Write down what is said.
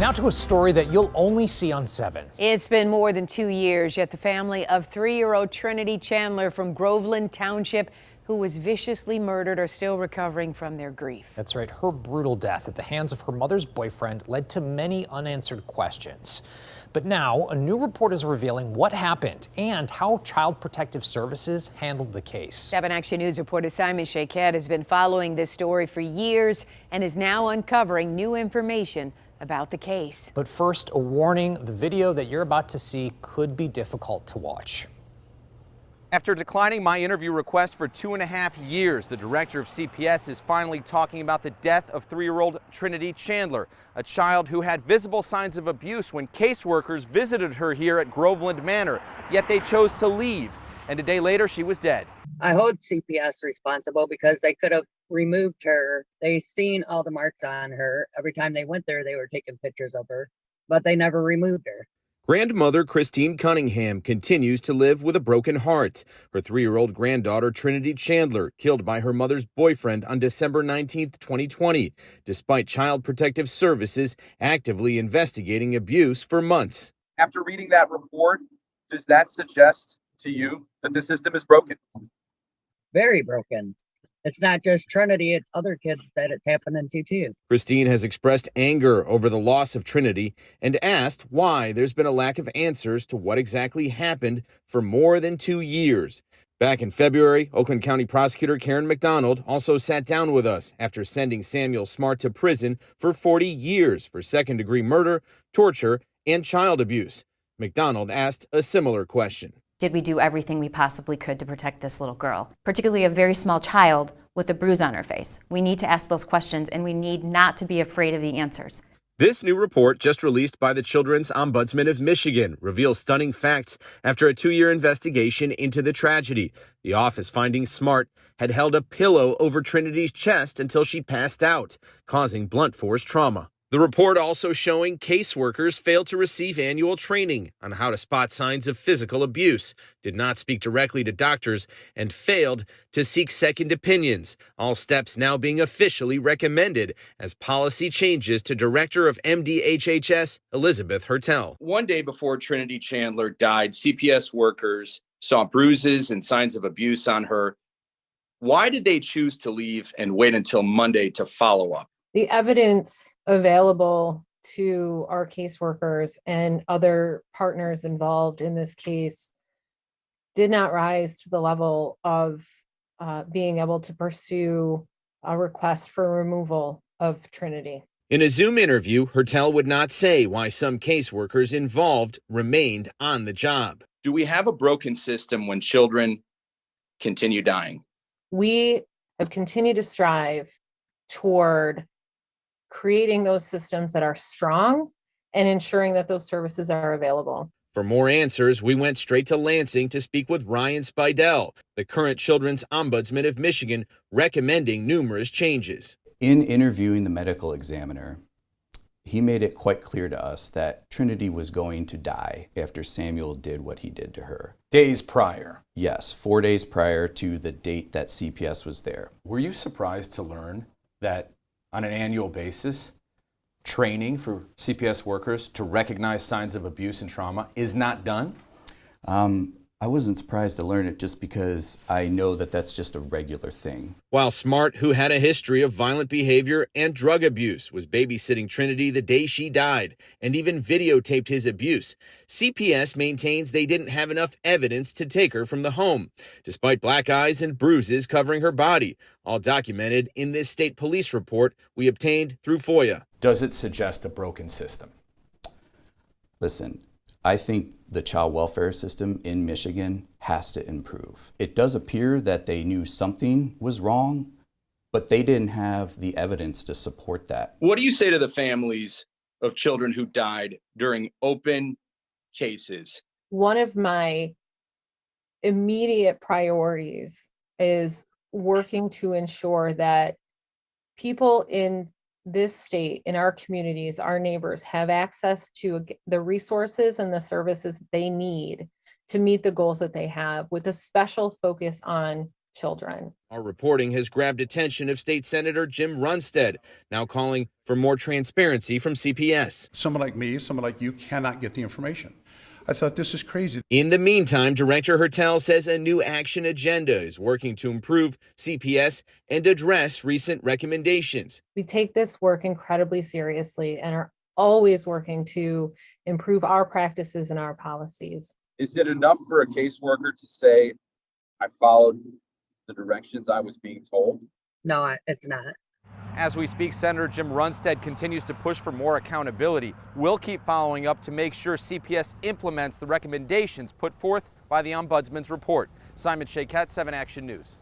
Now to a story that you'll only see on 7. It's been more than 2 years, yet the family of 3-year-old Trinity Chandler from Groveland Township, who was viciously murdered, are still recovering from their grief. That's right. Her brutal death at the hands of her mother's boyfriend led to many unanswered questions. But now a new report is revealing what happened and how Child Protective Services handled the case. 7 Action News reporter Simon Shaquette has been following this story for years and is now uncovering new information about the case. But first, a warning: the video that you're about to see could be difficult to watch. After declining my interview request for 2.5 years, the director of CPS is finally talking about the death of 3-year-old Trinity Chandler, a child who had visible signs of abuse when caseworkers visited her here at Groveland Manor, yet they chose to leave, and a day later she was dead. I hold CPS responsible because they could have removed her. They seen all the marks on her. Every time they went there, they were taking pictures of her, but they never removed her. Grandmother Christine Cunningham continues to live with a broken heart. Her 3-year-old granddaughter Trinity Chandler killed by her mother's boyfriend on December 19, 2020, despite Child Protective Services actively investigating abuse for months. After reading that report, does that suggest to you that the system is broken? Very broken. It's not just Trinity, it's other kids that it's happening to too. Christine has expressed anger over the loss of Trinity and asked why there's been a lack of answers to what exactly happened for more than 2 years. Back in February, Oakland County Prosecutor Karen McDonald also sat down with us after sending Samuel Smart to prison for 40 years for second-degree murder, torture, and child abuse. McDonald asked a similar question. Did we do everything we possibly could to protect this little girl, particularly a very small child with a bruise on her face? We need to ask those questions, and we need not to be afraid of the answers. This new report, just released by the Children's Ombudsman of Michigan, reveals stunning facts after a 2-year investigation into the tragedy. The office finding Smart had held a pillow over Trinity's chest until she passed out, causing blunt force trauma. The report also showing caseworkers failed to receive annual training on how to spot signs of physical abuse, did not speak directly to doctors, and failed to seek second opinions, all steps now being officially recommended as policy changes to Director of MDHHS, Elizabeth Hertel. One day before Trinity Chandler died, CPS workers saw bruises and signs of abuse on her. Why did they choose to leave and wait until Monday to follow up? The evidence available to our caseworkers and other partners involved in this case did not rise to the level of being able to pursue a request for removal of Trinity. In a Zoom interview, Hertel would not say why some caseworkers involved remained on the job. Do we have a broken system when children continue dying? We have continued to strive toward creating those systems that are strong and ensuring that those services are available. For more answers, we went straight to Lansing to speak with Ryan Spidell, the current Children's Ombudsman of Michigan, recommending numerous changes. In interviewing the medical examiner, he made it quite clear to us that Trinity was going to die after Samuel did what he did to her. Days prior? Yes, 4 days prior to the date that CPS was there. Were you surprised to learn that on an annual basis, training for CPS workers to recognize signs of abuse and trauma is not done? I wasn't surprised to learn it just because I know that that's just a regular thing. While Smart, who had a history of violent behavior and drug abuse, was babysitting Trinity the day she died and even videotaped his abuse, CPS maintains they didn't have enough evidence to take her from the home, despite black eyes and bruises covering her body, all documented in this state police report we obtained through FOIA. Does it suggest a broken system? Listen, I think the child welfare system in Michigan has to improve. It does appear that they knew something was wrong, but they didn't have the evidence to support that. What do you say to the families of children who died during open cases? One of my immediate priorities is working to ensure that people in this state, in our communities, our neighbors have access to the resources and the services they need to meet the goals that they have, with a special focus on children. Our reporting has grabbed attention of State Senator Jim Runstead, now calling for more transparency from CPS. Someone like me, someone like you cannot get the information. I thought, this is crazy. In the meantime, Director Hertel says a new action agenda is working to improve CPS and address recent recommendations. We take this work incredibly seriously and are always working to improve our practices and our policies. Is it enough for a caseworker to say, I followed the directions I was being told? No, it's not. As we speak, Senator Jim Runstead continues to push for more accountability. We'll keep following up to make sure CPS implements the recommendations put forth by the Ombudsman's report. Simon Shaquette, 7 Action News.